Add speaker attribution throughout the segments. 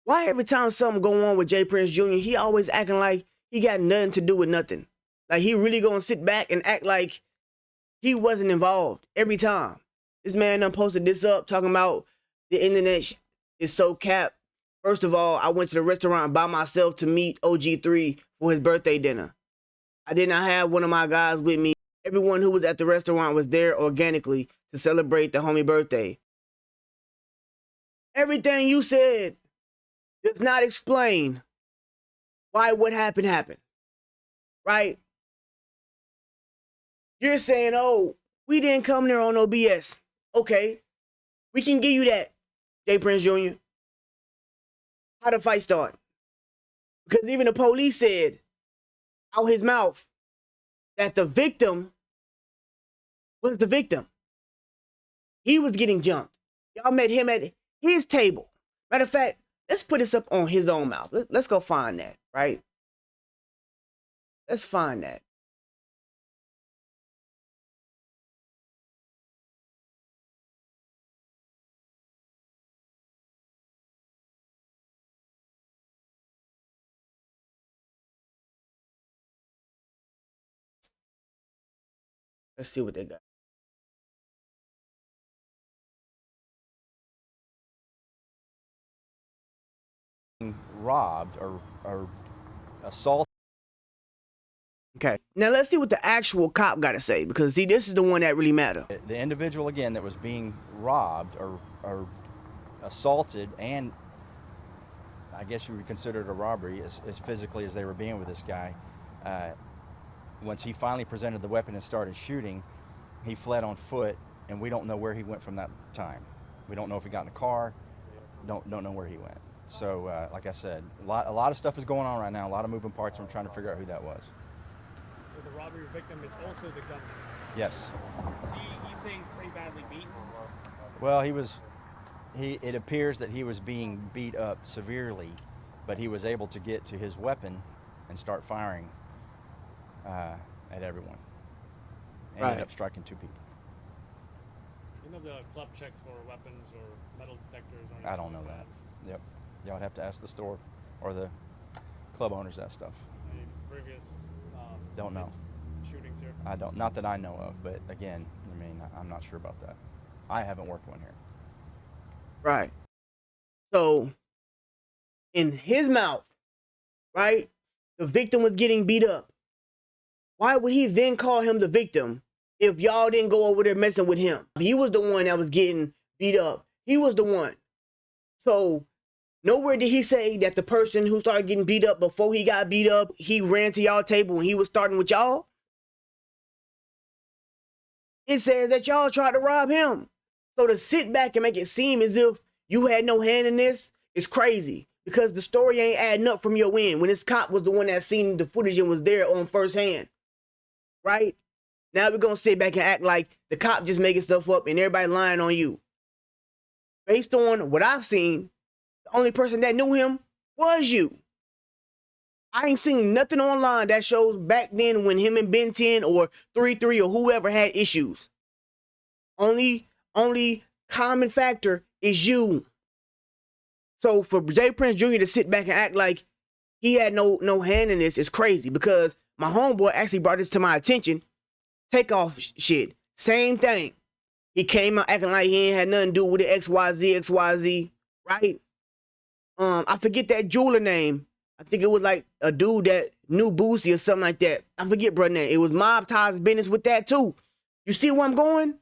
Speaker 1: Why every time something go on with Jay Prince Jr., he always acting like he got nothing to do with nothing? Like he really gonna sit back and act like he wasn't involved every time. This man done posted this up talking about the internet is so capped. First of all, I went to the restaurant by myself to meet OG3 for his birthday dinner. I did not have one of my guys with me. Everyone who was at the restaurant was there organically to celebrate the homie birthday. Everything you said does not explain why what happened, right? You're saying, oh, we didn't come there on no BS. Okay, we can give you that, Jay Prince Jr. How the fight start? Because even the police said out his mouth that the victim was the victim. He was getting jumped. Y'all met him at his table. Matter of fact, let's put this up on his own mouth. Let's go find that, right? Let's find that. Let's see what they got.
Speaker 2: Robbed or assaulted.
Speaker 1: Okay, now let's see what the actual cop got to say, because see, this is the one that really matters.
Speaker 2: The individual, again, that was being robbed or assaulted, and I guess you would consider it a robbery as physically as they were being with this guy. Once he finally presented the weapon and started shooting, he fled on foot, and we don't know where he went from that time. We don't know if he got in a car. Don't know where he went. So, like I said, a lot of stuff is going on right now. A lot of moving parts. I'm trying to figure out who that was.
Speaker 3: So the robbery victim is also the gunman.
Speaker 2: Yes.
Speaker 3: So you say he's pretty badly beaten?
Speaker 2: Well, it appears that he was being beat up severely, but he was able to get to his weapon and start firing at everyone. Ended up striking 2 people.
Speaker 3: You know the club checks for weapons or metal detectors or anything?
Speaker 2: I don't know that. Yep. Y'all would have to ask the store or the club owners that stuff.
Speaker 3: Any previous
Speaker 2: don't know
Speaker 3: shootings here?
Speaker 2: I don't. Not that I know of, but again, I mean, I'm not sure about that. I haven't worked one here.
Speaker 1: Right. So, in his mouth, right, the victim was getting beat up. Why would he then call him the victim if y'all didn't go over there messing with him? He was the one that was getting beat up. He was the one. So, nowhere did he say that the person who started getting beat up before he got beat up, he ran to y'all table and he was starting with y'all. It says that y'all tried to rob him. So to sit back and make it seem as if you had no hand in this is crazy, because the story ain't adding up from your end when this cop was the one that seen the footage and was there on first hand. Right? Now we're going to sit back and act like the cop just making stuff up and everybody lying on you. Based on what I've seen, the only person that knew him was you. I ain't seen nothing online that shows back then when him and Ben 10 or 3-3 or whoever had issues. Only common factor is you. So for Jay Prince Jr. to sit back and act like he had no hand in this is crazy, because my homeboy actually brought this to my attention. Takeoff shit. Same thing. He came out acting like he ain't had nothing to do with the XYZ, right? I forget that jeweler name. I think it was like a dude that knew Boosie or something like that. I forget brother name. It was mob ties business with that too. You see where I'm going?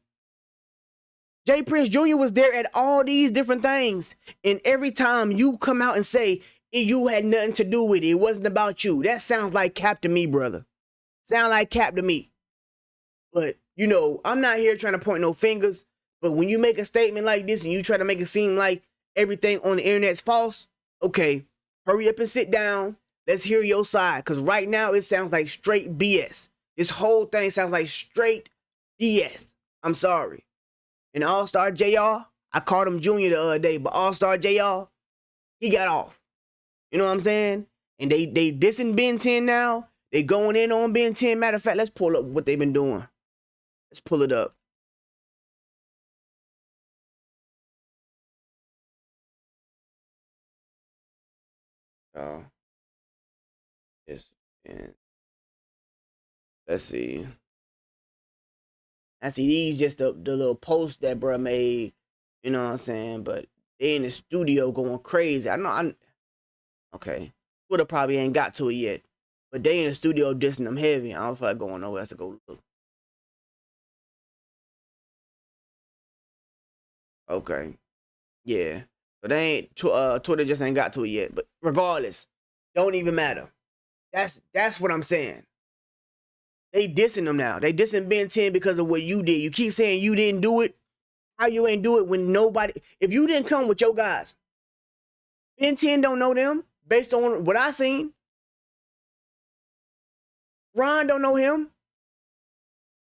Speaker 1: Jay Prince Jr. was there at all these different things. And every time you come out and say you had nothing to do with it, it wasn't about you, that sounds like cap to me, brother. Sound like cap to me. But, you know, I'm not here trying to point no fingers. But when you make a statement like this and you try to make it seem like everything on the internet's false, okay, hurry up and sit down. Let's hear your side. Because right now it sounds like straight BS. This whole thing sounds like straight BS. I'm sorry. And Allstar JR, I called him Junior the other day, but Allstar JR, he got off. You know what I'm saying? And they dissing Ben 10 now. They going in on Ben 10. Matter of fact, let's pull up what they've been doing. Let's pull it up. Oh, yes. And let's see. I see these just the little posts that bruh made. You know what I'm saying? But they in the studio going crazy. Okay. Twitter probably ain't got to it yet. But they in the studio dissing them heavy. I don't feel like going nowhere else to go look. Okay. Yeah. But they ain't Twitter just ain't got to it yet. But regardless, don't even matter. That's what I'm saying. They dissing them now. They dissing Ben 10 because of what you did. You keep saying you didn't do it. How you ain't do it when nobody, if you didn't come with your guys, Ben 10 don't know them based on what I seen. Ron don't know him.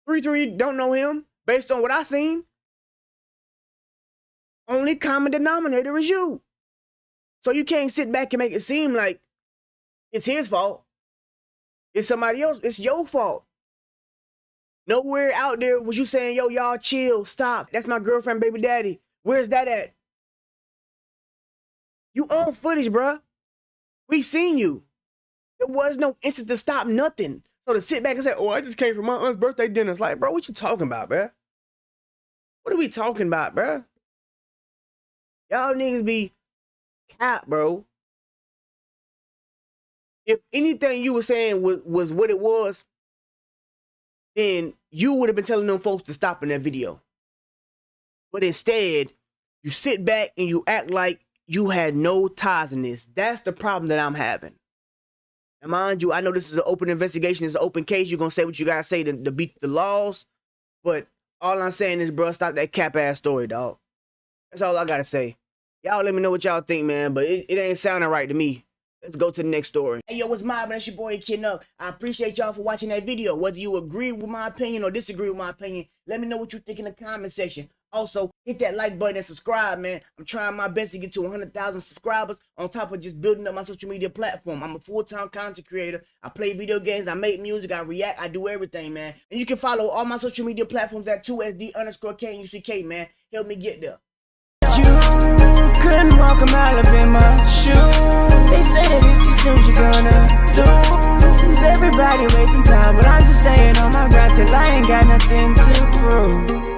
Speaker 1: 3-3 don't know him based on what I seen. Only common denominator is you. So you can't sit back and make it seem like it's his fault. It's somebody else. It's your fault. Nowhere out there was you saying, yo, y'all chill, stop. That's my girlfriend, baby daddy. Where's that at? You own footage, bruh. We seen you. There was no instant to stop nothing. So to sit back and say, oh, I just came from my aunt's birthday dinner. It's like, bro, what you talking about, bruh? What are we talking about, bruh? Y'all niggas be cap, bro. If anything you were saying was what it was, then you would have been telling them folks to stop in that video. But instead, you sit back and you act like you had no ties in this. That's the problem that I'm having. And mind you, I know this is an open investigation. It's an open case. You're going to say what you got to say to beat the laws. But all I'm saying is, bro, stop that cap-ass story, dog. That's all I got to say. Y'all let me know what y'all think, man. But it ain't sounding right to me. Let's go to the next story. Hey, yo, what's mobbing? That's your boy, Ekid Knuck. I appreciate y'all for watching that video. Whether you agree with my opinion or disagree with my opinion, let me know what you think in the comment section. Also, hit that like button and subscribe, man. I'm trying my best to get to 100,000 subscribers on top of just building up my social media platform. I'm a full-time content creator. I play video games. I make music. I react. I do everything, man. And you can follow all my social media platforms at 2SD_KNUCK, man. Help me get there.
Speaker 4: You couldn't walk a mile up in my shoes. They say that if you snooze, you're gonna lose. Everybody wasting time, but I'm just staying on my grind till I ain't got nothing to prove.